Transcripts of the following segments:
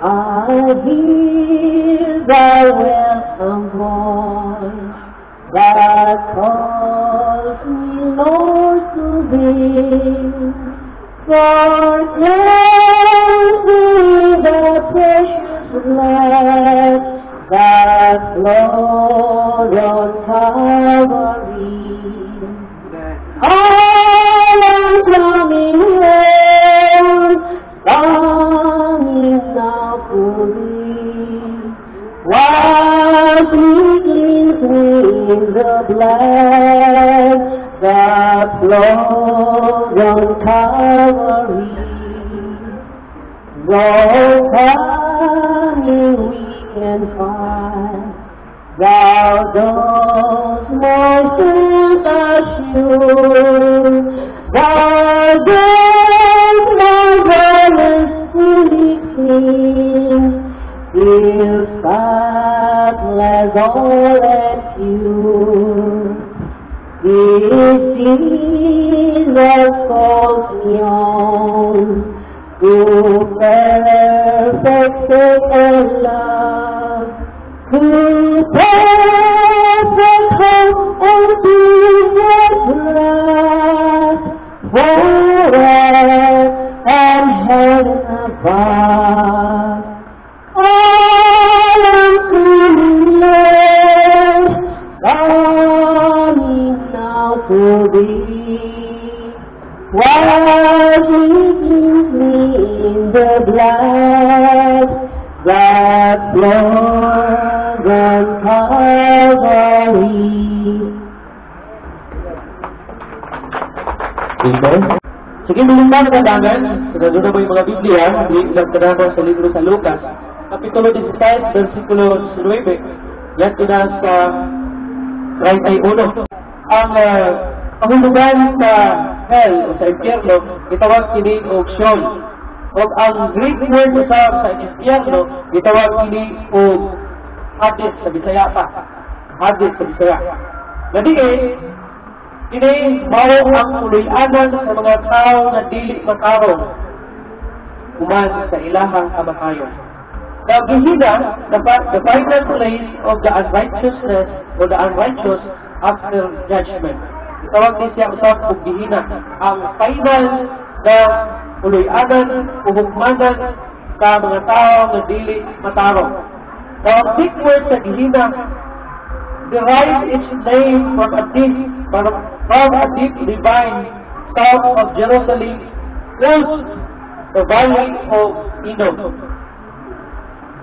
I hear thy welcome voice that calls me, Lord, to thee. For cleansing the precious blood that flowed on Calvary. I am coming home, longing now for thee. Wash me, cleanse me in the blood that flowed on Calvary. Though coming we can find, thou dost my sins assure. Thou dost my garments fully clean, till spotless all and pure. This Jesus calls me on to perfect faith and love, to perfect hope and Jesus wrath, for earth and heaven above. All uncleanness, coming now to thee. Wash me, cleanse me in the blood that flowed on Calvary. Amen. Sige, lulimban na tangan. Siguro na mo yung mga Biblia. Nagtanahan ko sa libro sa Lucas. Kapitulo 16, versikulo 9. Yan ko na sa 31. Ang pahulugan sa hell o sa impyerno, itawag kini og Sheol. O ang Greek word sa impyerno, itawag kini og Hades sa Bisaya pa. Hades sa Bisaya. Nadi ini mao ang uloy-anan sa mga tao na dili matarong human sa ilahang kamatayon. The Gehenna, the final place of the unrighteousness or the unrighteous after judgment. Itawag din siya usap og Gehenna, ang final na uloy-anan o hukmanan sa mga tao na dili matarong. The Greek word sa Gehenna derives its name from a deep divine south of Jerusalem, close the valley of Hinnom.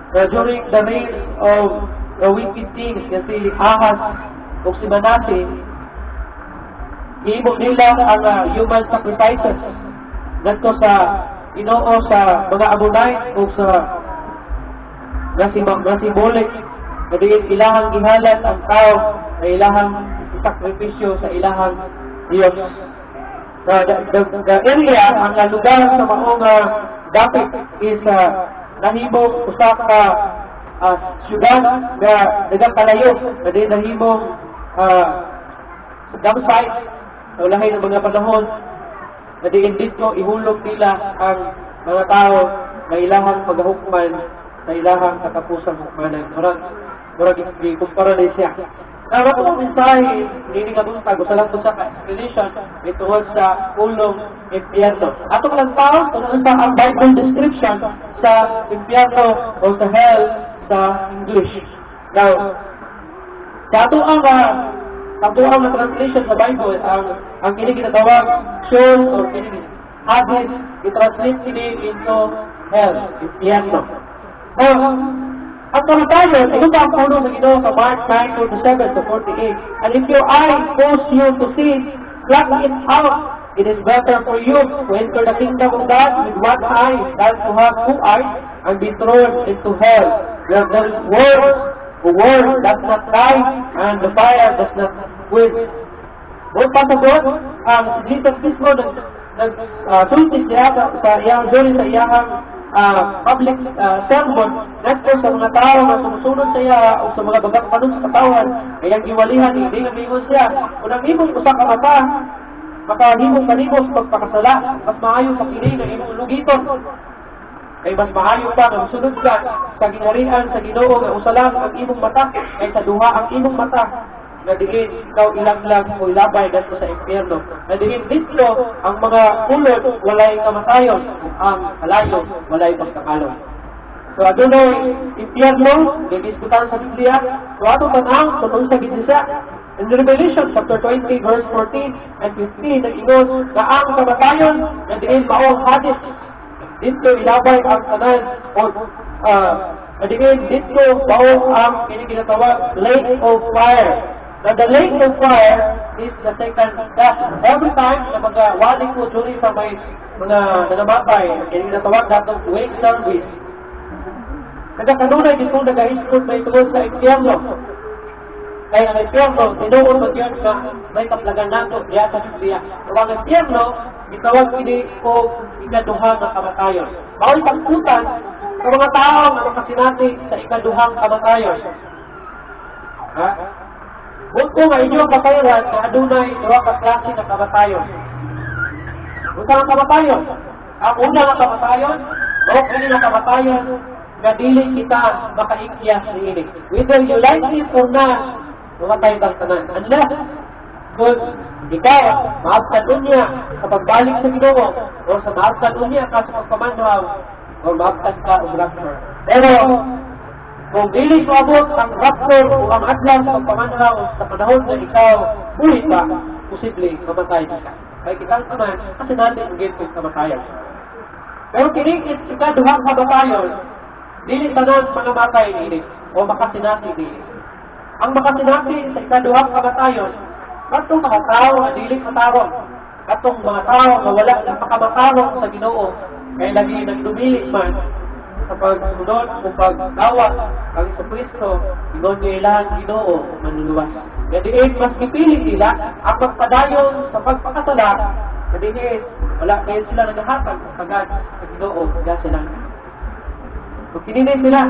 During the reign of the wicked kings, si Ahaz o si Manasseh, iibog nila ang human sacrifices ngadto sa Ginoo sa mga Ammonite o sa nasimbolic na diin ilahang ihalat ang tao na ilahang sakripisyo sa ilahang Diyos. The area, ang lugar sa maong dapit is nahimong usa ka syudad na nagkalayo na din nahimong campsite o lahi ng mga panahon na diin dito ihulog nila ang mga tao na ilahang paghahukman sa ilahang katapusang hukmanan. Murag ikumpara na siya. Now, ako ang mensahe, hindi ka buntag, gusto lang ito sa explanation, ituwag sa ulong impyerno. Atong lang tao, kung sa ang Bible description sa impyerno o sa hell sa English. Now, sa ang na translation sa Bible, ang kinikinatawag Sheol or Hades, i-translate kini into hell, impyerno. Now, ang kamatayon, ito ang puno sa Ginoo sa Mark 9:47 to 48. And if your eye cause you to sin, pluck it out. It is better for you to enter the kingdom of God with one eye than to have two eyes and be thrown into hell, where there is worm does not die and the fire does not quench. Huwag pasagot, ang Jesus mismo nagsultis niya sa iyang during sa iyang public sermon ngadto sa mga tao na sumusunod sa iya o sa mga bagakpanon sa katawan kayang giwalihan hindi nga mingon siya kung ang imong usa ka mata makahimong kanimo sa pagpakasala mas maayo sa kini nga imong lugiton Ay mas maayo pa nga sunod ka sa gingharian sa Ginoo nga usa lang ang imong mata kay sa duha ang imong mata. Nga diin ikaw ilaglag o ilabay dito sa impyerno. Nga diin dito ang mga ulod walay kamatayon, ang halayon walay pagkakalon. So adunay impyerno gigisgutan sa Biblia. So ato tanang tungkol sa ginisa. In Revelation chapter 20 verse 14 and 15 nag-ingon na ang kamatayon nga diin maong Hades. Dito ilabay ang tanan o diin dito maong ang ginatawag lake of fire. Now the lake of fire is the second death. Every time na mag-wali ko duri sa may mga nanamabay, ginatawag natong wake service. Nagkakanunay dito nag-iskot may tungkol sa impyerno. Kaya ang impyerno, tinuon mo yun na may kaplagan nato diya sa Biblia. So ang impyerno, itawag ini o ikaduhang na kamatayon. Bawal pagkutan sa mga tao na makasinati sa ikaduhang kamatayon. Ha? Huwag ko nga inyong kapayran na adunay duha ka klase na kamatayon. Unsa ang kamatayon? Ang una nga kamatayon, o kini nga kamatayon, nga dili kita makaikyas niini. Whether you like it or not, mamatay bang tanan. Unless, kung ikaw, maabtan unya sa pagbalik sa Ginoo, o sa maabtan unya ka sa pagpamanhaw, o maabtan ka o rapture. Pero, kung dili ko abot ang rapture o ang adlaw sa pagpamanhaw sa panahon na ikaw buhay pa, posible mamatay ka. Kaya kitang tanan, kasi natin ang ginto kamatayan. Pero kinikit ikaduhang kamatayon, dili tanan mangamatay nini o makasinati nini. Ang makasinati sa ikaduhang kamatayon, katong mga tao na dili matarong, katong mga tao na wala ng makamatarong sa Ginoo, kaya lagi nagdumili man sa pagsunod o paggawa ang sa Kristo, ingon niya ilang Ginoo manluluwas. Gadiin mas pipili nila ang magpadayon sa pagpakasala, gadiin wala kayo sila naghahatag pagkagad sa Ginoo kaya sila. So kinini sila,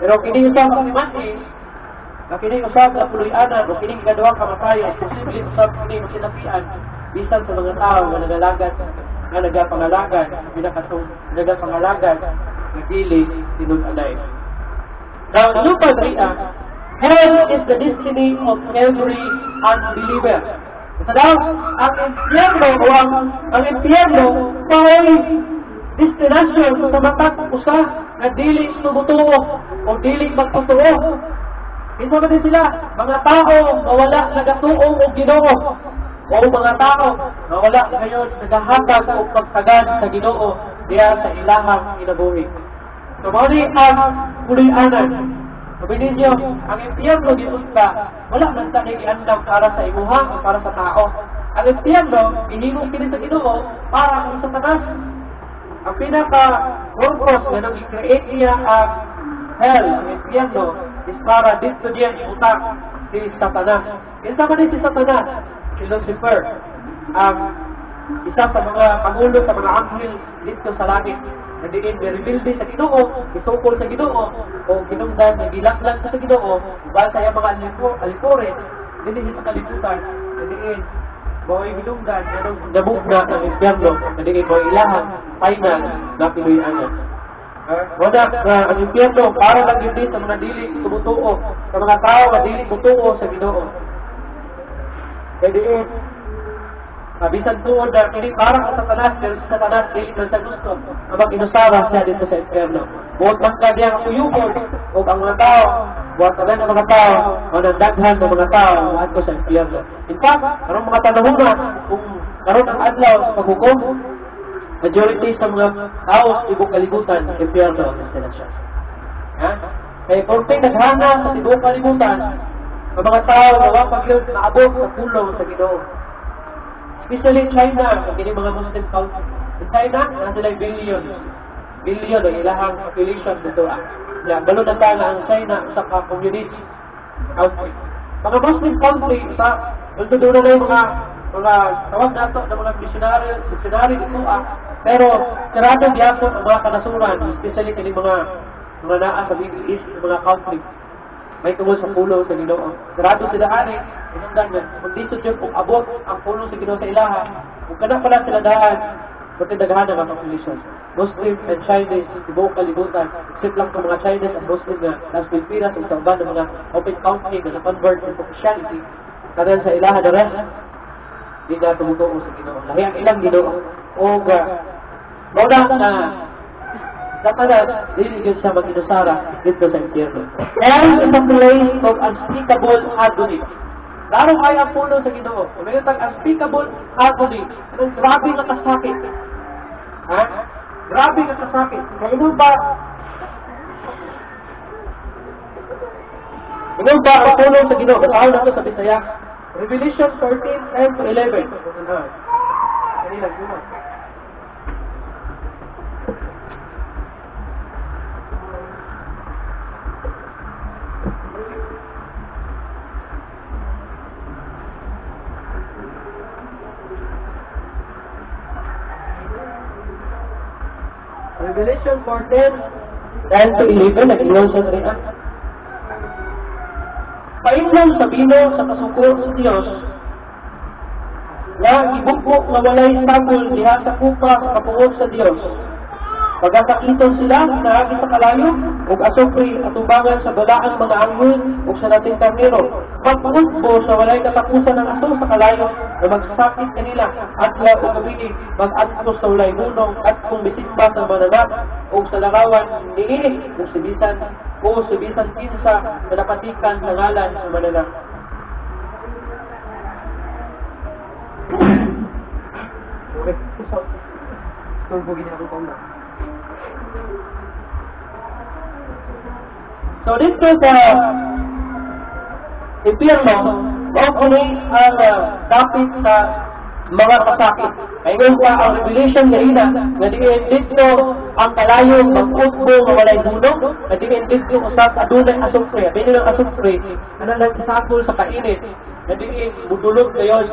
pero kini usab ang imati, na kini usab na puluyanan o kini ikaduhang kamatayon, posible usab kini masinatian bisan sa mga tao na nagalagan, na nagapangalagan, pinakatong nagapangalagan, nagdili, tinun-anay. Now, lupad riya, hell is the destiny of every unbeliever. Sa daw, ang impyerno o ang impyerno may destination sa matag usa na dili tumutuo o dili magtutuo. Ito ba din sila? Mga tao na wala nagatuo o Ginoo. O mga tao na wala ngayon naghahatag o pagtagad sa Ginoo diya sa ilahang kinabuhi. So, muli ang pulianan. Sabi ninyo, ang impyerno giunta, wala man sa nagiandam para sa imuha o para sa tao. Ang impyerno, hinimong kini sa Ginoo para sa Satanas. Ang pinaka-purpose na nang i-create niya ang hell, ang impyerno, is para dito diyan iutang si Satanas. Isa man din si Satanas, si Lucifer, ang isa sa mga pangulo sa mga anghel dito sa langit. Nandiin, rebuilding sa Ginoo, isukol sa Ginoo, o ginungdan, nagilaklan sa Ginoo, dahil sa iyang mga alipore, hindi sa kalibutan, nandiin, baway ginungdan, nabuk na ang impyerno, nandiin, baway ilahan, final, na pinuyanan. Wala, ang impyerno, para lang yun din sa mga dili tumutuo, sa mga tao na dili tumutuo sa Ginoo. Nandiin, bisan tuod na kini parang sa Satanas, pero sa Satanas dili man sa gusto na mag-inusara siya dito sa impyerno. Buot man ka diya ang kuyukod o ang mga tao, buot ka ng mga tao, o nandaghan ng mga tao at ko sa impyerno. In fact, karong mga panahon na, kung karon ang adlaw sa paghukom, majority sa mga tao sa ibong kalibutan, impyerno ang destinasyon. Kaya kung naghana sa ibong kalibutan, ang mga tao na wapag yun naabot sa pulong sa Ginoo. Especially in China, kini mga Muslim country. In China, nasa sila billion ang ilahang population dito. Balo na tayo ang China sa communist country. Mga Muslim country, doon na yung mga tawag nato ng mga missionary dito. Pero, sarado diyaso ang mga kanasuran, especially kini mga naa sa Middle East, mga country. May tungkol sa pulo sa Ginoo. Sarado sila ani, inundan nga. Kung dito dyan, kung abot ang pulo sa Ginoo sa ilaha, kung kana pala sila daan, Porque daghan ang population. Muslim and Chinese, tibuok kalibutan, except lang itong mga Chinese at Muslim na nas Pilipinas o sa uban ng mga open country na na-convert into Christianity, kanan sa ilaha the rest, di na tumutuo sa Ginoo. Lahi ang ilang Ginoo. O muna na nakanan, dili yun siya mag-inusara dito sa impyerno. And in the place of unspeakable agony. Darong ay ang puno sa Ginoo. Kung mayroon tang unspeakable agony, anong grabe nga kasakit. Ha? Grabe nga kasakit. Mayroon ba ang puno sa Ginoo? Basahin natin sa Bisaya. Revelation 14:10-11. Kanina, Ginoo. Revelation 14:10-11, nag-iwan sa Trian. Painlang sa bino sa kasuko sa Diyos, na ibukbok na walay sagol diha sa kupa sa kapungog sa Diyos. Pagkakakiton sila, naagi sa kalayo, ug asupri at ubangan sa balaang mga anghel ug sa nating karnero. Magpungbo sa walay katapusan ng aso sa kalayo, na magsakit kanila, at la ug gabini, mag-adto sa walay hunong, at kung bisimba sa mananap, ug sa larawan, niinig, ug sibisan kinsa, na napatikan sa ngalan sa mananap. So dito sa impyerno, maupunay ang dapit sa mga kasakit. Ngayon pa ang Revelation ganina, na diin dito ang kalayo mag-utbo nga walay hunong, na diin dito usap adunay asupre. Bini ng asupre, ano lang isakol sa kainit, na diin budulog ngayon,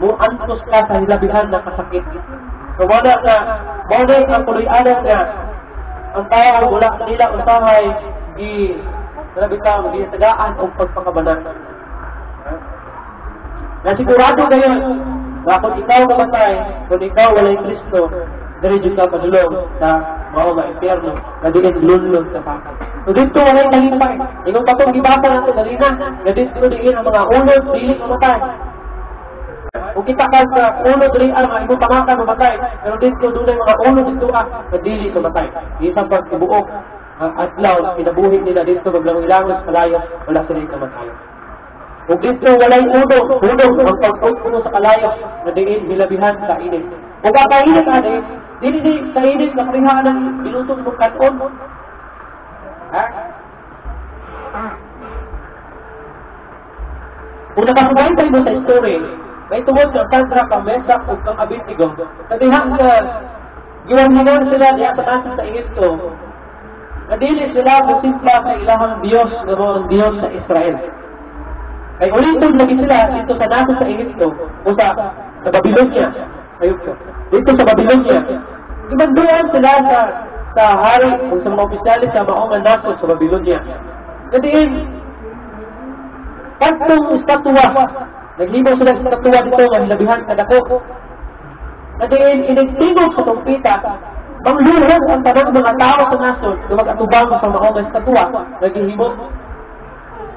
muantos ka sa hilabihan ng kasakit. So wala ang kuloy-anan nga, ang tao wala nila usahay di nabitaw di tagaan o pagpakabanan. Nasigurado kayo na kung ikaw mamatay, kung ikaw walay Kristo, diretso ka padulong sa mga impyerno na diin lunlon sa pakal. So dito walay talipay. Inong patong gibasa nato ganina, na dito diin ang mga ulod dili mamatay. Kung kita ka sa ulo dili ang imong pamakan mamatay, pero dito dunay mga ulo dito na dili mamatay. Isang pagbuok adlaw kinabuhi nila dito maglangoy-langoy sa kalayo, wala sila kamatayon. Kung dito walay udong ang pagpugpo sa kalayo na diin hilabihan sa init. Kung kakainit ade, dili sa init na prihaan ng binutong mong kanon. Ha? Kung nakasubay mo sa story, may tungod ng Sandra kang Mesak o kang Abednego. Kadihang giwanhinan sila niya sa nasa sa Egypto. Nadili sila musimpla sa ilahang Diyos na ang Diyos sa Israel. Kay ulitod lagi sila dito sa nasa sa Egypto o sa Babylonia. Dito sa Babylonia. Imanduan sila sa hari o sa mga opisyalis sa maong nasod sa Babylonia. Kadiin, pagtong estatwa, naghibaw sila sa estatwa dito ng hilabihan kadako. Kadiin, inigtingog sa tumpita, mangluhod ang tanang mga tao sa nasod na mag-atubang sa maong estatwa, naghihibot.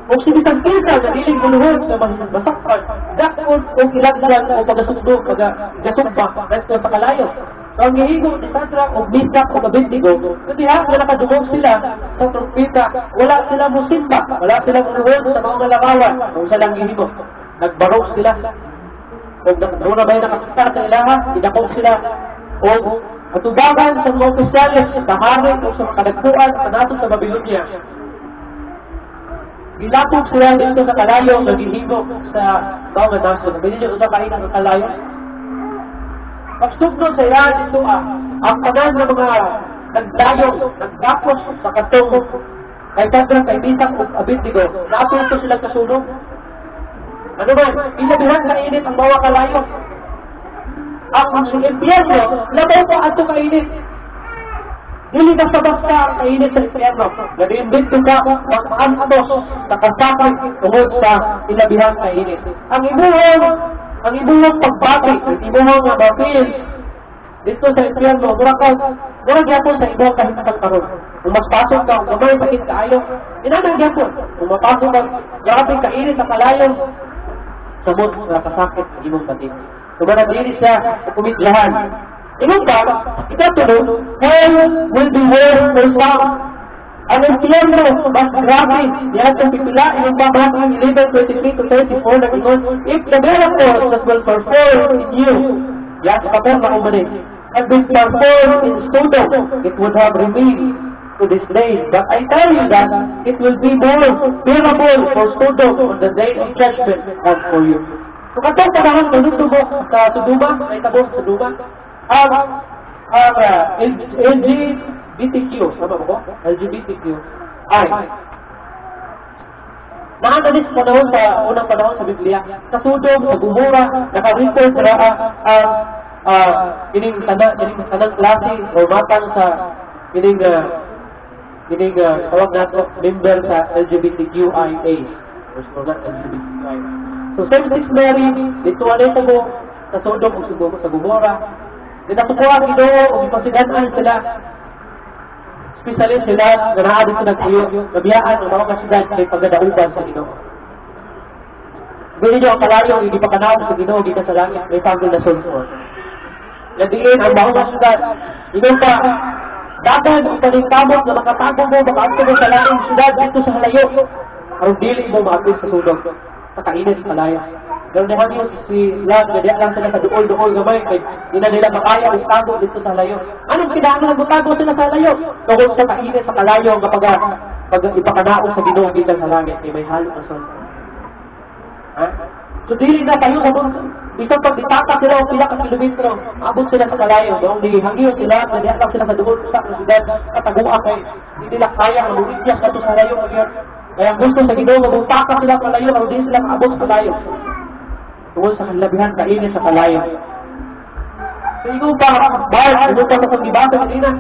Kung sibitang kinsa na diling guluhod na masakpan, dakon o kilagdan o pagasugdo, pagasugba, resto sa kalayo. So ang gihigo ni Sandra o Mesak o Abednego, kasi na nakadungog sila sa trumpita, wala silang musimba, wala silang guluhod sa mga larawan, kung silang gihigo. Nagbarok sila. Kung doon na ba yung nakasakta sa ilaha, idakog sila. O atubangan sa mga opisyalis, sa hari o sa mga kadagpuan, sa nato sa Babylonia. Gilapog sila dito sa kalayo, naghihibok sa mga naso. Pwede nyo sa kain ng kalayo. Pagsugno sa ilan dito ang tanan ng mga naglayong, nagdapos sa katong kay Sandra, kay Mesak o Abednego, naapulto silang kasunog. Ano man, ilabihan sa init ang bawa kalayo. Ang impyerno, labaw po ato kainit. Dili basta-basta ang kainit sa impyerno. Nag-imbit ka mag-antos sa kasakay tungod sa ilabihan kainit. Ang ibuhong pagbati, ang ibuhong mabapil, dito sa impyerno, murag yapon sa ibang kahitang karon. Kung mas pasok ka, gamay sakit kaayo, inanang yapon. Kung mapasok ka, grabe kainit sa kalayo, samot nga kasakit ang imong batin. Kung manadiri siya, kumidlahan. Inong ba, ikatulog, hell will be worse for some. Ang impyerno, mas grabe, diyan sa pipila, inong ba, Matthew 11:23 to 34, nag-ingon, if the miracles that will perform in you, yan sa kapag na umanin, had been performed in Sodom, it would have remained to this day. But I tell you that it will be more bearable for Sodom on the day of judgment than for you. So katong panahon manutubok sa Sodoma, ay tabok sa Sodoma, ang LGBTQ, sama ba ko? LGBTQ, ay nakatalis panahon sa unang panahon sa Biblia, sa Sodom, sa Gomora, naka-report na ining tanang klase o matang sa ining tawag nato member sa LGBTQIA or LGBTQIA. So same-sex marriage, dito alay sa Sodom o sa Gomora, dinasukuha ang Ginoo o ipasiganan sila. Especially sila, ganahan dito nagpuyo, nabiyaan ang mga kasidad kay pagdadauban sa Ginoo. Bili nyo ang kalayo, hindi pa kanawag sa Ginoo, di ka sa langit, may pagod na sulsol. Nadiin ang mga kasidad. Ginoo pa, dagan ang paningkamot na makatagong mo, makaagto mo sa langit siyudad dito sa halayo. Arong dili mo maapit sa sulog. Kakainin sa kalayo. Pero naman yun si Lord, nadya lang sila sa duol-duol gamay, kaya hindi na nila makaya ang tago dito sa layo. Anong kailangan ng butago sila sa layo? Tungkol sa kainit sa kalayo kapag ipakanaon sa Ginoo dito sa langit, may halo na sa ha? So dili na tayo sa mundo. Bisang pag ditata sila o pila ka kilometro, abot sila sa kalayo. Doon hangyo sila, nadya lang sila sa duol-duol sa siyudad, kataguan kay hindi nila kaya ang lumigyas na sa layo. Kaya gusto sa Ginoo, mabutaka sila sa layo, pero hindi sila maabot sa layo. Tungkol sa kanlabihan, kainin sa kalayo. So, ikaw pa, bahal, ito pa sa pag-ibasa kanina,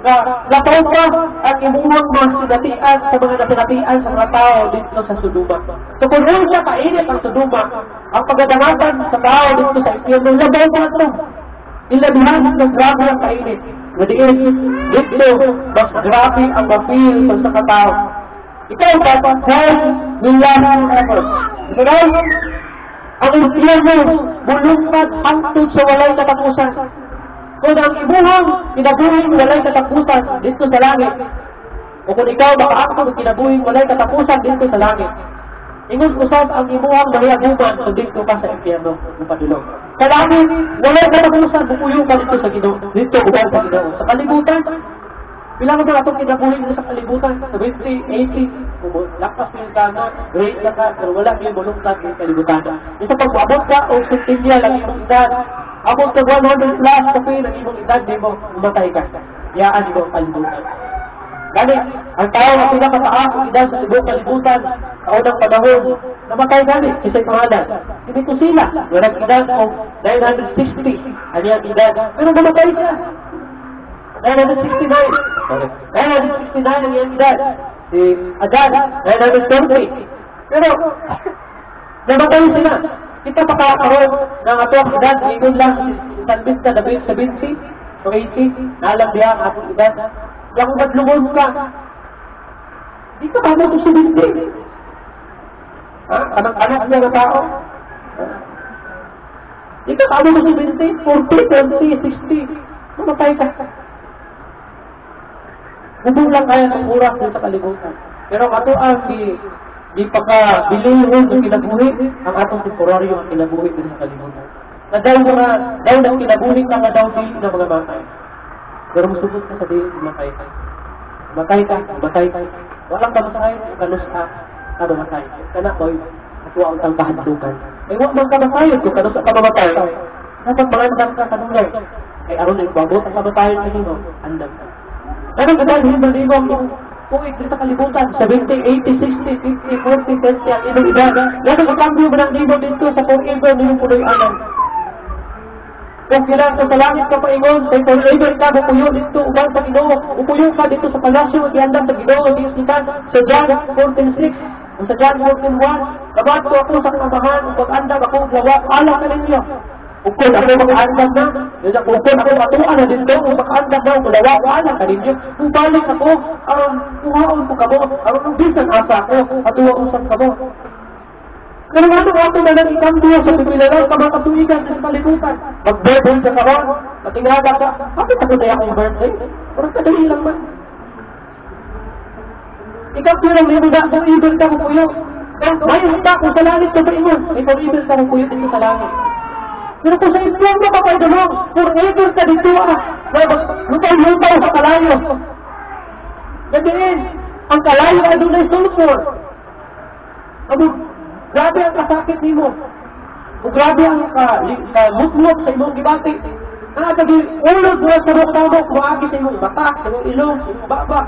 na lataw pa ang imuhang mga sinatian sa mga nasinatian sa mga tao dito sa Sodoma. So, kung rin siya kainit ang Sodoma, ang pagdadamagan sa tao dito sa impyerno, labaw pa ito. Ilabihan ng grabe ang kainit. Ngadiin, dito, mas grabe ang mapil sa katao. Ikaw pa, hell will last forever. Ito ang impyerno, bulungkad hangtod sa walay katapusan. Kung ang ibuhang kinabuhing walay katapusan dito sa langit, o kung ikaw makaangkod kinabuhing walay katapusan dito sa langit, ingon usab ang ibuhang mahiaguman kung dito ka sa impyerno ng padulong. Sa langit, walay katapusan, bukuyo ka dito sa Ginoo, dito uban sa Ginoo. Sa kalibutan, bilang ba itong kinabuhin mo sa kalibutan? 70, 80, lakas yung kana, great na ka, pero wala yung bulungkad yung kalibutan. Ito pag abot ka o 15 niya lang imong edad, abot ka 100 plus kasi lang imong edad, di mo umatay ka. Yaan mo ang kalibutan. Gani, ang tao na pinakataas ang edad sa ibang kalibutan, sa unang panahon, namatay gani, kisa'y pangalan. Hindi ko sila, walang edad o 960, ano yung edad, pero namatay siya. 969 ang iyang edad. Si Agad, 930. Pero, namatay sila. Kita pakakaroon ng atong edad, ingon lang, sanbit ka, 70 o 80, naalam diya ang atong edad. Kaya kung maglungod ka, di ka ba mo 70? Anak-anak niya na tao. Di ka ba mo 70, 40, 20, 60, namatay ka. Hubong lang kaya ng oras sa kalibutan. Pero ato ang di pagka-biluhon ng kinabuhi, ang atong temporaryo ang kinabuhi din sa kalibutan. Na daw ng kinabuhi ka nga daw din na mga matay. Pero musubot ka sa din, matay ka. Matay ka. Walang kamatay, kanus ka mamatay. Kana boy, ato ang tangkahadlukan. Ay wag man kamatay, kung kanus ka mamatay. Dapat malandang ka kanulay. Ay aron ang babot ang kamatayan kanino, andam ka. Pero kadang hindi mo kung sa kalibutan, 70, 80, 60, 50, 40, 30, ang inong edad. Ganun ang cambio ba ng libon dito sa forever niyong punoy alam. Kung kailangan ka sa langit ka paingon, sa forever ka, bukuyo dito, uban sa Ginoo. Bukuyo ka dito sa palasyo, iandam sa Ginoo, diisitan, sa John 14:6, sa John 14:1. Kabato ako sa kamahan, pag-andam ako, lawak, alam ka ninyo. Ukod ako makaandam na. Ukod ako matuan na dito. Kung makaandam na, kulawa na ka ninyo. Kung balik ako, kuhaon ko kamo. Ang bisan asa ako, at uwausap kamo. Pero ato na lang ikambyo sa pipilalang kamakatuigan sa palikutan. Mag-birthday sa karon, matingada ka. Bakit ako na akong birthday? Parang kadali lang man. Ikambyo lang libo na kung ibig ka kung kuyo. May handa kung sa langit ka ba inyo. Ikaw ibig ka kung kuyo dito sa langit. Pero kung sa impyerno ka pa idulong, forever ka dito lutaw sa kalayo. Gabiin, ang kalayo ay doon ay sulfur. Grabe ang kasakit nimo. Grabe ang mutlog sa imong gibati. Nakagagi, ulog mo sa rokamo, kumaagi sa imong mata, sa imong ilong, sa imong baba.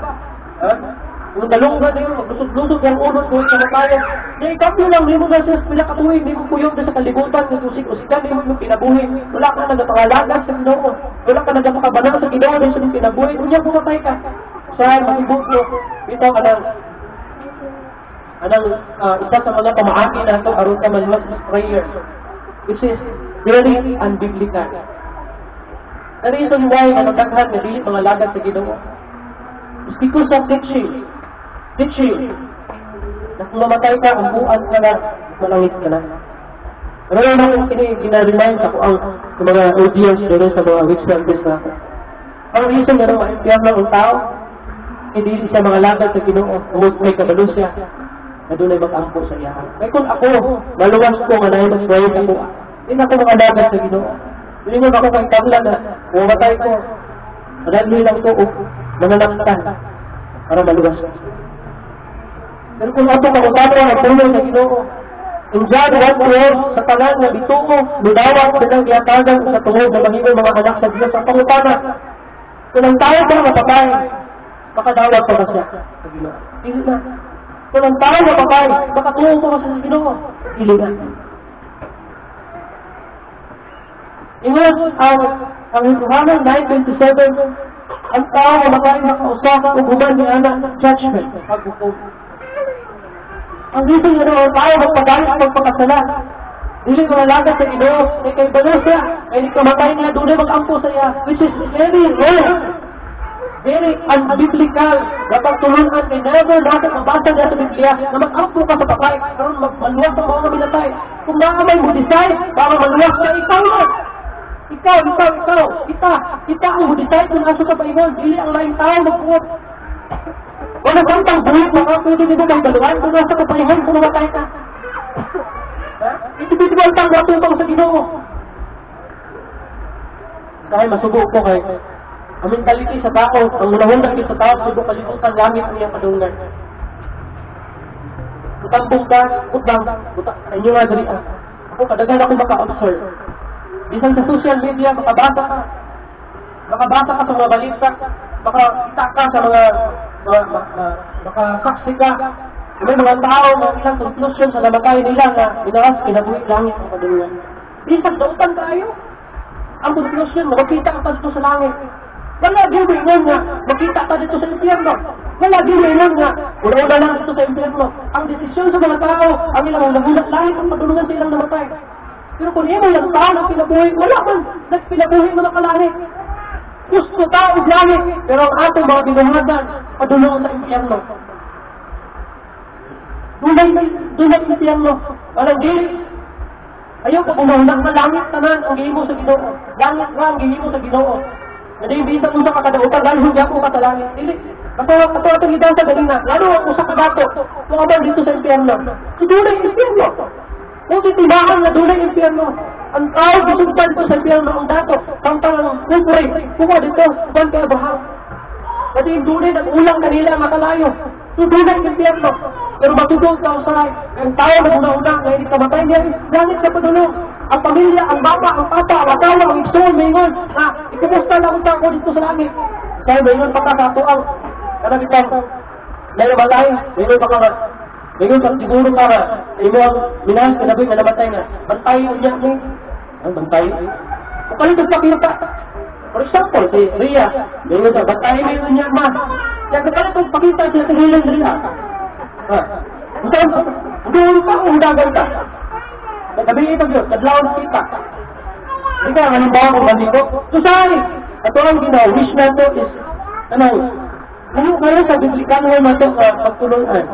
Kung talunggan na yun, maglusot-lusot yung ulog mo sa matayan. Na ikapyo lang, nimo na siya pila katuwing, nimo puyong na sa kalibutan, ng usik-usikan, nimo yung pinabuhi. Wala ka nagpangalagan sa Ginoo. Wala ka nagpakabanang sa Ginoo, sa imong pinabuhi. Unya pumatay ka. Saan, makibot mo. Ito ka lang. Isa sa mga pamaagi na ito, aron ka man prayer, which is very unbiblical. The reason why daghan nga dili mga lagad sa Ginoo is because of teaching. Na kung mamatay ka, ang buwan ka na, malangit ka na. Pero naman ginaremind ako ang mga audience doon sa mga weeks service na ang reason nga naman, maimpiyan lang ang tao, hindi siya mga lagad sa Ginoo, may kabalo siya, na doon ay mag-ampo sa iya. Kaya kung ako, maluwas ko, manay mag-pray ako, hindi ako mga lagad sa Ginoo. Hindi mo ako kang tabla na, mamatay ko, managli lang ko, mananaktan, para maluwas ko. Pero kung ako makutama ang tulong sa Ginoo, in John 1:12, sa tanan na dito ko, budawat silang iatagan sa tungod na mahimong mga anak sa Diyos ang pangutana. Kung ang tao ba mapatay, makadawat pa ba siya sa Ginoo? Hindi na. Kung ang tao mapatay, makatulong pa ba sa Ginoo? Hindi na. Ingat ang Yohanan 9:27, ang tao mamatay makausap o human ni anak judgment, pagbukom. Ang dito nyo naman tayo magpagalit at magpakasala. Dili mga lagat sa Ginoo, ay kay balo siya, ay kamatay niya, doon ay mag-ampo sa iya, which is very wrong. Very unbiblical. Dapat tulungan kay never natin mabasa niya sa Biblia na mag-ampo ka sa patay, karon maluwas ang mga minatay. Kung naamay mo decide, para maluwas ka, ikaw lang. Ikaw, kita ang mo decide kung aso ka pa ingon, dili ang laing tao magpuot. Wala kang buhay mga pwede dito kang daluan kung nasa kapahingan kung namatay ka. Individual kang matutong sa Ginoo. Dahil masubo ko kay ang mentality sa tao, ang unahundan sa tao, subok kalibutan langit ang iyang kadungan. Kutambong ka, kutbang, inyo nga dali ako kadagan ako maka-observe. Bisan sa social media, makabasa ka sa mga balita, makakita ka sa mga makasaksi ka. May mga tao na ilang conclusion sa namatay nila na binawas, kinabuhi langit ang kadungan. Bisan dautan tayo. Ang conclusion, makakita ka dito sa langit. Wala din ingon nga, makita ka dito sa impyerno. Wala din ingon nga, una-una lang dito sa impyerno. Ang desisyon sa mga tao, ang ilang nagulat langit ang padulungan sa ilang namatay. Pero kung imo yung tao na pinabuhi, wala man, nagpinabuhi mo na kalangit. Gusto tao langit, pero ang atong mga binuhadan, padulungan sa impyerno. Dunay impyerno. Walang dili. Ayaw ko umuhunak na langit tanan ang gihimo sa Ginoo. Langit nga ang gihimo sa Ginoo. Hindi bisa mo sa kakadautan, lalo hindi ako ka sa langit. Dili. Kasi ito atong idaw sa ganina, lalo ako sa kadato, kung abang dito sa impyerno. So dunay impyerno. Kung titibahan na dunay impyerno, ang tao gisuntan dito sa impyerno ang dato, samtang kulpuri, kuha dito, kuhan kay Abraham. Kasi yung dunay nag-ulang kanila makalayo. So dunay impyerno. Pero matutong ka usay, ang tao na una-unang na hindi kamatay niya, langit ka padulong. Ang pamilya, ang baba, ang papa, ang asawa, ang igsoon, mayingon, na ikumusta lang unta ako dito sa langit. Kaya mayingon pa ka sa atuang, kada bitang, may namatay, mayingon pa ka nga, mayingon pa siguro ka nga, imo ang minahal, kinaboy, na namatay nga, bantay yung niya mo. Ang bantay? Kung kalitong pakita, for example, si Rhea, mayingon pa, bantay mo yung niya ma. Kaya kung kalitong pakita siya sa hilang Rhea, hindi pa kung dagan ka. Nagkabi ito yun, kadlawang kita. Di ka, halimbawa kung nandito, susay! Ato ang wish na to is, ngayon sa Biblikano mo ito pagtulungan.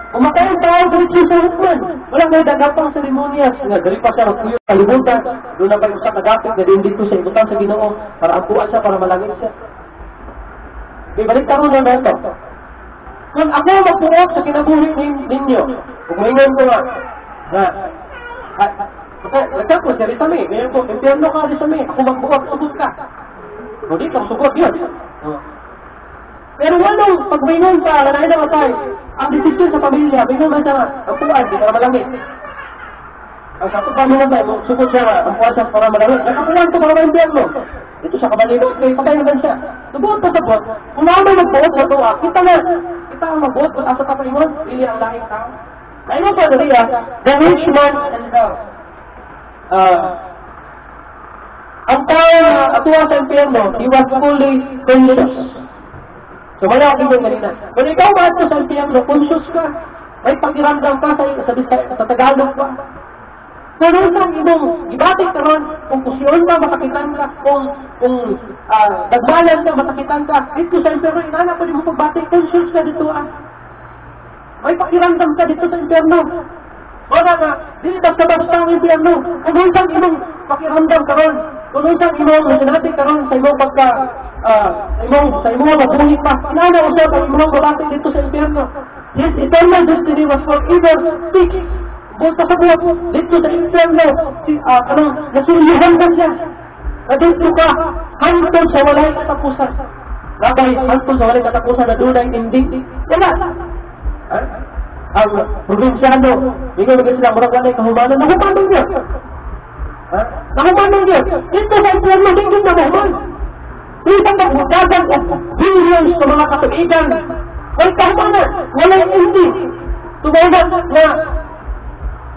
Kung makaroon tao, diretso sa hukman. Wala kayo dagatang seremonyas nga, dari pa siya magpuyo, kalibutan, doon na ba yung sa kagapit, na din dito sa ibutan sa Ginoo, para ampuan siya, para malangit siya. Ibalik tayo na ito. Kung ako magpuot sa kinabuhi ninyo, kumingan ko nga, nagkako siya rin sa may, ngayon ko, impyerno ka rin sa may, ako magbuot, subot ka. O di ka, subot yun. Pero walang pag mingon ka, nanay na matay, ang desisyon sa pamilya, mingon man siya nga, ampuan, di para malangit. Ang sa pa mingon tayo, subot siya nga, ampuan siya para malangit. Nakapuan ko para ma-impyerno. Ito sa kabalibot, patay naman siya. Subot pa sabot, kung naman magbuot sa tuwa, kita ang magbuot, kung asa ka pa ingon, ili ang lahing tao. Ngayon pa dali the rich man and ang tao na atuwa sa impyerno, he was fully conscious. So, wala ako yung kanina. Kung ikaw ba ito sa impyerno, conscious ka, may pakiramdam ka sa Tagalog ka. Kung isang ibong ibatik ka ron, kung kusyon ka, matakitan ka, kung nagmalan ka, matakitan ka, dito sa impyerno, inana pa din mo pagbatik, conscious ka dito May pakiramdam ka dito sa impyerno. Wala nga, dili basta-basta ang impyerno. Kung isang ibong pakiramdam ka ron, kung isang ibong sinabi ka ron sa imong pagka, sa imong mabuhi pa, inana usap ang imong babatik dito sa impyerno. His eternal destiny was forever fixed. Bunta sa buhat, dito sa impyerno, nasulyahan ka siya. Na dito ka, hantod sa walay katapusan. Labay, hantod sa walay katapusan na dunay ending. Wala. Ang probinsyano, hindi mo sila murag walay kahumanan, nahumanan niya. Nahumanan niya. Dito sa impyerno, hindi na nahuman. Isang magbudagan o billions sa mga katuigan. Walay kahumanan, walay ending. Tumawa na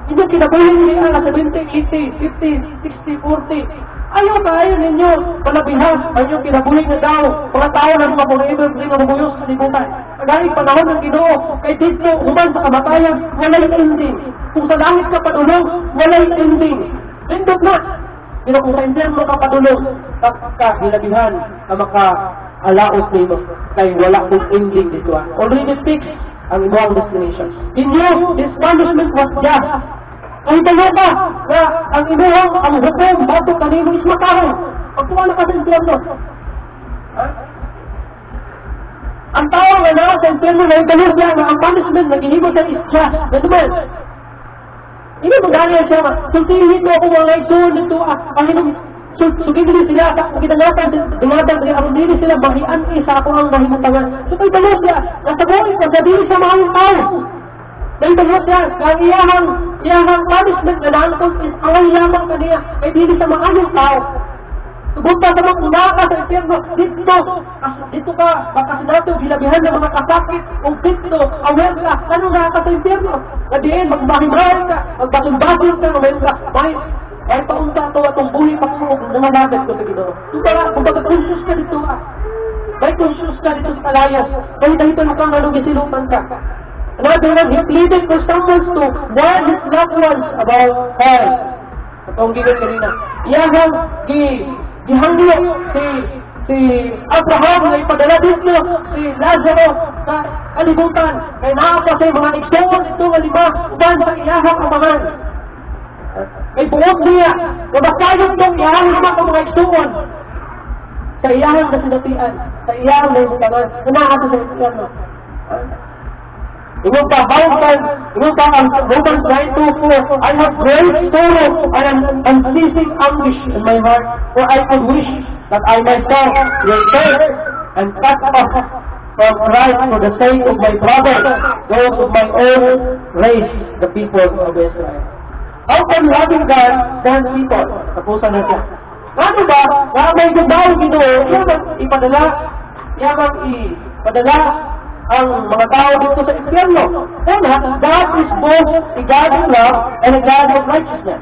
hindi kinabuhin niya na 70, 80, 50, 60, 40. Ayaw ninyo, panabihan, ayaw kinabuhin na daw. Mga tao na mga forever, hindi mabubuyos sa libutan. Kagaya panahon ng Ginoo, kay dito, human sa kamatayan, walay ending. Kung sa langit ka padulong, walay ending. Lindot na. Pero kung sa impyerno ka padulong, kakahilabihan, ka maka-alaos nito. Kaya wala kong ending dito. Already fixed ang imong destination. In you, this punishment was just. Ang talo ka na ang imuhang, ang hukom, bato kanino is makaroon. Pagkuha na ka sa impyerno. Ang tao nga na sa impyerno na italo siya na ang punishment na ginimo siya is just. Naman, hindi mo ganyan siya nga. Sultihin mo ako mga igsoon nito. Ang hinong sugin din sila. Ginangatan, ang dili sila mahian isa ako ang mahimutangan. So kay talo siya. Nasa buhay, nagdadili sa mga tao. Dahil talo siya. Ang iyahang punishment na naantong is ang iyamang kaniya. Kay dili sa mga tao. Subunta sa mga unaka sa impyerno, dito ka, baka sinato, bilabihan ng mga kasakit, kung dito, aware ka, ano nga ka sa impyerno? Kadiin, magbahimahin ka, magbasun-basun ka, umayon ka, kahit paunta ito, atong buhay pa kung nanganagad ko sa Ginoo. Kung baga conscious ka dito may conscious ka dito sa kalayas, kahit dahito na kang silutan ka. Another one, he pleaded for someone to warn his loved ones about hell. Atong gigan kanina. Iyahang gihangyo si Abraham na ipadala dito si Lazaro sa kalibutan. Kaya naapa sa mga igsoon ito nga lima uban sa iyahang amahan. Kay buot niya, mabakayon itong iyahang naman ang mga igsoon sa iyahang nasinatian, sa iyahang naimutangan, unaasa sa impyerno. Ingon ka, ang Romans 9:2, I have great sorrow and an unceasing anguish in my heart, for I could wish that I myself were dead and cut off from Christ for the sake of my brothers, those of my own race, the people of Israel. How can loving God stand people? Tapusan na siya. Ano ba? Na may gandahong Ginoo, ipadala ang mga tao dito sa impyerno. Una, God is both a God of love and a God of righteousness.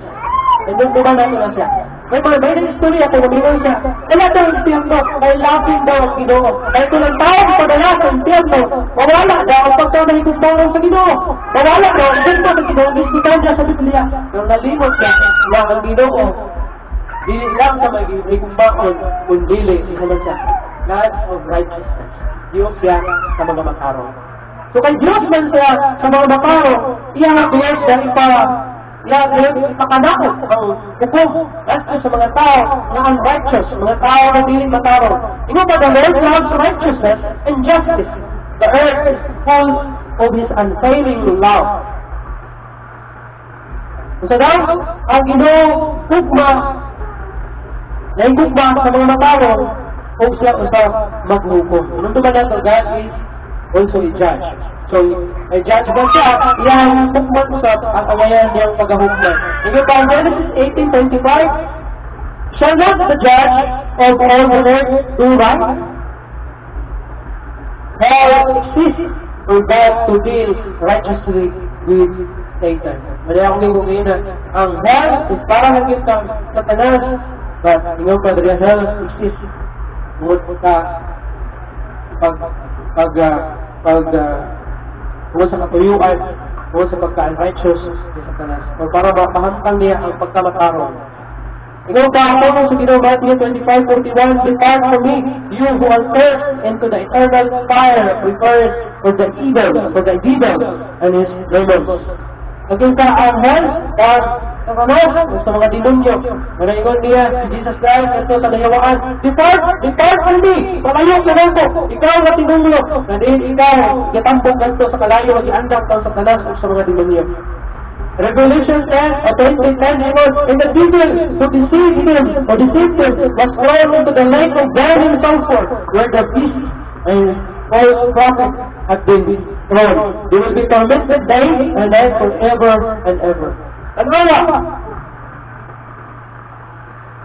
And then, diba natin lang siya. May istorya kung umiwan siya. Kaya ito ang impyerno, may laughing daw ang Ginoo. Kaya ito ng tao ipadala sa impyerno, mawala daw ang pagkamalikumparan sa Ginoo. Mawala daw ang dito sa Ginoo, bisbitan niya sa Biblia, pero nalimot ka na ang Ginoo, dili lang sa magigumbaon, kundili naman sa God of righteousness. Diyos siya sa mga makaro. So kay Diyos man siya sa mga makaro, iya Diyos siya ipakanakot ang hukom at sa mga tao na unrighteous, mga tao na dili makaro. Ino ba, the Lord loves righteousness and justice. The earth is full of His unfailing love. So daw, ang Ginoo hukma, naigugma sa mga makaro, o siya usa maghukom. Nung ba na God is also a judge. So, ay judge ba siya, yang hukman usap ang awayan niyang paghahukman. Ngayon pa, Genesis 18:25, shall not the judge of all the earth do right? How exists for God to deal righteously with Satan. Mali akong lingkong ngayon na ang hell is para hanggang sa Satanas, but ngayon pa, the hell exists tungkol sa tungkol sa katuyuan, tungkol sa pagka-unrighteous ni Satanas, o para mapahamtang niya ang pagkamataro. Ikaw pa ako sa Ginoo, Matthew 25:41, depart from me, you who are cursed, into the eternal fire prepared for the evil and his demons. Naging ka ang hell, sa mga demonyo. Manaingon niya, si Jesus Christ, ito sa dayawaan, depart from me, palayo sa nako, ikaw na tinumlo, na din ikaw, yatampong ganito sa kalayo, mag-iandang kang Satanas o sa mga demonyo. Revelation 10:20-10, and the devil who deceived them, was thrown into the lake of burning sulfur, where the beast and false prophet have been thrown. They will be tormented day and night forever and ever. Ano ba?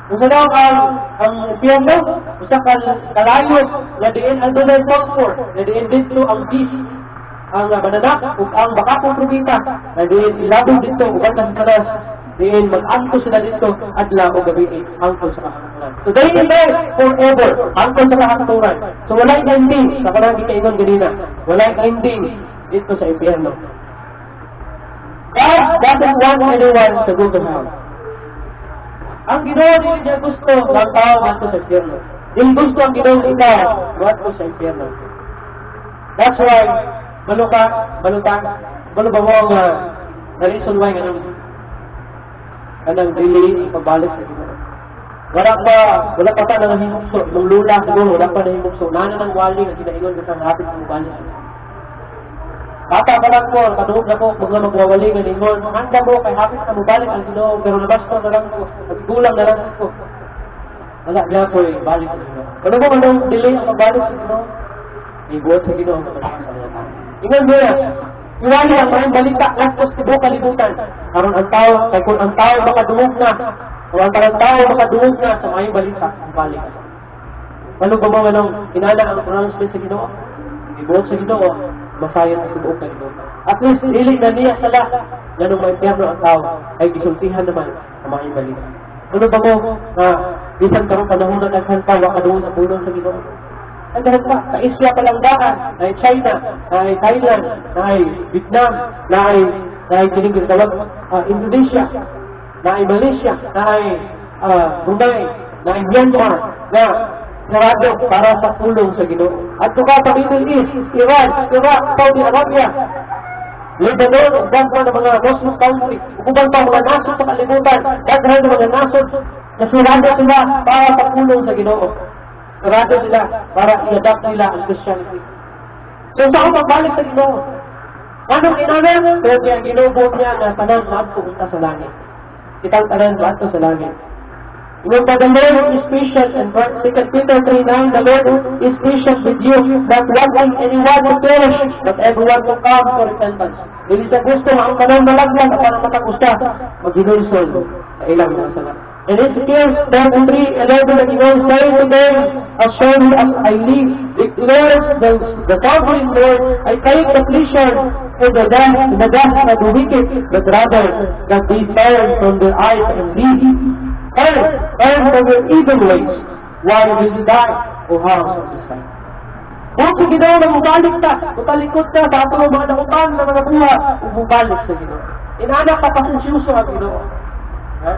Kung sa daw ang impyerno, usa kalayo, na diin ang dunay sulfur, na diin dito ang beast, ang mananak, ug ang bakakong probita, na diin ilabog dito, uban sa Satanas, diin mag-angko sila dito, adlaw o gabi, angko sa kahaturan. So day and night, forever, angko sa kahaturan. So walang ending, sa kanang ikaingon ganina, walang ending dito sa impyerno. God doesn't want anyone to go to hell. Ang Ginoo din niya gusto ng tao mato sa impyerno. Yung gusto ang Ginoo ikaw mato sa impyerno. That's why baluba mo ang the reason why kanang dili pagbalik sa Ginoo. Wala pa ta nang himugso, nung lula siguro wala pa nang himugso. Nana nang wali nga ginaingon sa hapit ng balik. Bata pa lang ko, kaduog na ko, mga magwawali nga ningon. Handa mo, kay hapit na mabalik ang Ginoo, pero nabasto na lang ko, naggulang na lang ko. Wala niya ko balik sa Ginoo. Ano mo anong delay ang mabalik sa Ginoo? Ibuot sa Ginoo. Ingon mo yan, iwali ang maraming balita, lastos tibo kalibutan. Karon ang tao, kay kung ang tao makaduog na, kung ang tao makaduog na sa maraming balita, balik. Ano ba mo anong inala ang pronouncement sa Ginoo? Ibuot sa Ginoo, masayon ang subuok na Ginoo. At least, hilig na niya sa lahat na nung maipiyerno ang tao ay gisultihan naman sa mga ibalik. Ano ba mo na bisan karong panahon na naghanpa, wakadoon sa punong sa Ginoo? Naghanpa, sa Asia palanggaan, na ay China, na ay Thailand, na ay Vietnam, na ay tinigil-tawag Indonesia, na ay Malaysia, na ay Brunei, na ay Myanmar, na sarado para sa pulong sa Ginoo. At tuka sa Middle East, Iran, Iraq, Saudi Arabia, Lebanon, ugban pa ng mga Muslim country, ugban pa mga nasod sa kalibutan, daghan ng mga nasod na sarado sila para sa pulong sa Ginoo. Sarado sila para i-adapt nila ang Christianity. So saan magbalik sa Ginoo? Anong inanan? Pero kaya ginubot niya na tanan lahat pumunta sa langit. Kitang tanan lahat sa langit. When the Lord is patient, and 2 Peter 3:9, the Lord is patient with you, not wanting anyone to perish, but everyone to come to repentance. Dili sa gusto ang kanang malaglag para matagusta, mag-ginunsol sa ilang nasala. And it is 3:11 that He will say today, as surely as I live, declares the sovereign Lord, I take the pleasure in the death of the wicked, but rather that they turn from their eyes and live. Turn from your evil ways, while you die, O house of Israel. Kung si Ginoo na mubalik ka, mutalikot ka sa ato mga nautan na mga buha, mubalik sa Ginoo. Inanak ka pasensyoso ang Ginoo. Ha?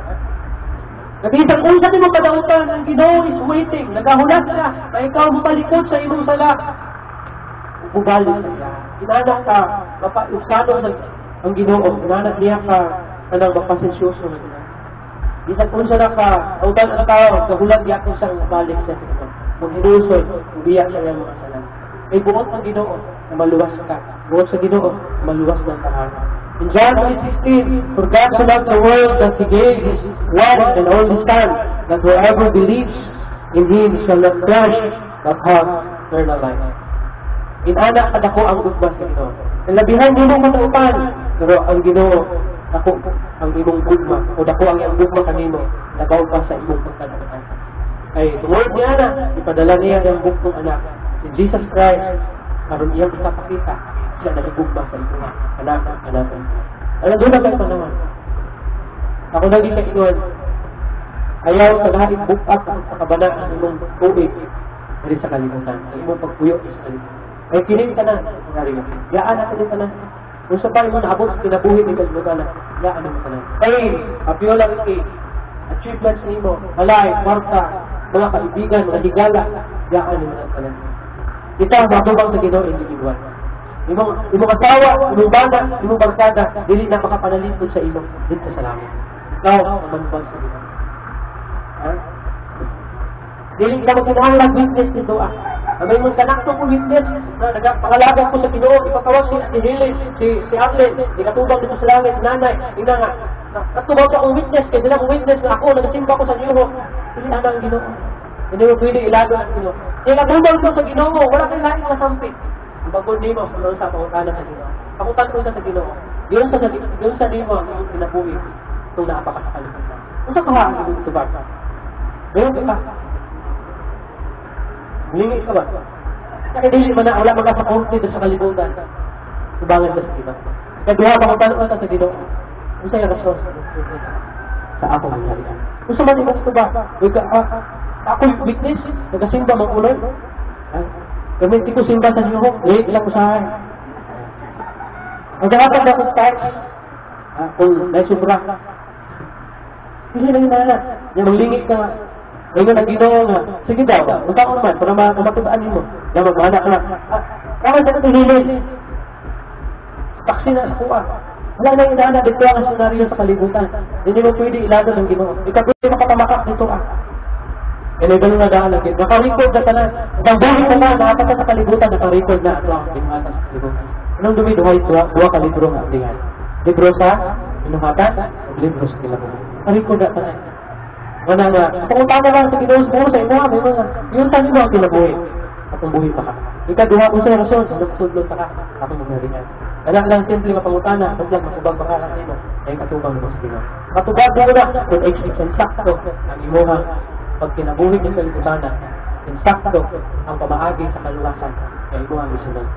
Nabisang kung sa mo kadautan, ang Ginoo is waiting. Nagahulat ka, na ikaw mutalikot sa imong sala. Mubalik sa iya. Inanak ka, mapaiusano sa ang Ginoo. Inanak niya ka, anang mapasensyoso na Ginoo. Bisang kung sa ka, autan ang tao, kahulat niya kung saan mabalik sa Ginoo. Maghinusoy, ubiyak sa iyang mga sala. May buot ng Ginoo na maluwas ka. Buot sa Ginoo, maluwas ng tahanan. In John 3:16, for God so loved the world that He gave His one and only Son, that whoever believes in Him shall not perish, but have eternal life. Inanak ka dako ang gugma sa Ginoo. Ang labihan nimo kataupan, pero ang Ginoo dako ang imong gugma o dako ang iyang gugma kanimo, nagaw pa sa imong pagkadautan. Ay tungod niya na, ipadala niya ang buktong anak, si Jesus Christ, karon iyang ipapakita siya na nagugma sa ito anak. Alam doon na kayo panahon. Ako naging kainuan, ayaw sa lahat bukak sa kabana ang imong tubig dari sa kalimutan, ang imong pagpuyo sa kalimutan. Ay kining ka na, yaan natin yung tanan. Kung sa paano mo naabot sa kinabuhi ni kalimutan, yaan natin tanan. Pain, apiola, achievements nimo, malay, kwarta, mga kaibigan, mga higala, yaan naman ang tanan. Ito, matubang sa Ginoo individual. Imong asawa, imong bana, imong barkada, dili na makapanalipod sa imo dito sa langit. Ikaw, manubang sa Ginoo. Ha? Dili ka magkinahanglan witness nito Amay mong kanakto ko witness na nagpangalaga ko sa Ginoo, ipakawas si Helen, si Arlen, ikatubang dito sa langit, nanay, ina nga. Katubang sa akong witness, kaya sila kong witness na ako, nagsimba ko sa Ginoo. Dili na ang Ginoo. Hindi mo pwede ilago ang Ginoo. Ilagubang ko sa Ginoo, wala kang lain na sampit. Ang bagong di mo, kung sa pangutana sa Ginoo. Pakutan ko sa Ginoo. Yun sa di mo, ang pinapuwi, kung naapaka sa kalimutan. Kung sa kahaan, yung tubar. Meron ka. Lingi ka ba? Kaya dili man na wala mga sa korte sa kalibutan. Subangan ka sa Ginoo. Kaya duha pakutan ko sa Ginoo. Kung sa'yo rason sa ako mangyarihan. Kung sa man ibang ito ba? Ako yung witness, nagasimba mang uloy. Gamit ko simba sa Ginoo, ilang ko sa akin. Ang dapat na kong touch, kung naisubra, hindi na hinala. Yung maglingit ka, ngayon ang Ginoo nga, sige daw, magkao naman, para matubaan mo. Na magmana ka na. Kaya sa katulilin, taksi na sa kuha. Wala na yung daan dito ang senaryo sa kalibutan. Hindi mo pwede ilago ng Ginoo. Ikaw pwede makatamakak dito Kaya ibang na daan lagi. Naka-record na tanan. Ang buhay ko na, nakapata sa kalibutan, naka-record na ito ang pinungatan sa kalibutan. Anong dumiduhay duha ka libro nga ang tingan? Libro sa pinungatan, libro sa kalibutan. Naka-record na tanan. Wala nga. Pakunta na lang sa Ginoo sa imo, may mga. Yun sa Ginoo ang kinabuhi. At ang buhay pa ka. Ika duha ko sa rason, sa nagsudlot pa ka. Ako nangyarihan. Anak lang simple mapangutana, huwag lang matubag pangalan nimo. Ay katubang mo sa Ginoo. Matubag mo na, kung exception sakto, ang imuhang pag kinabuhi ng kalibutan, insakto ang pamaagi sa kaluwasan kay imuhang isunod.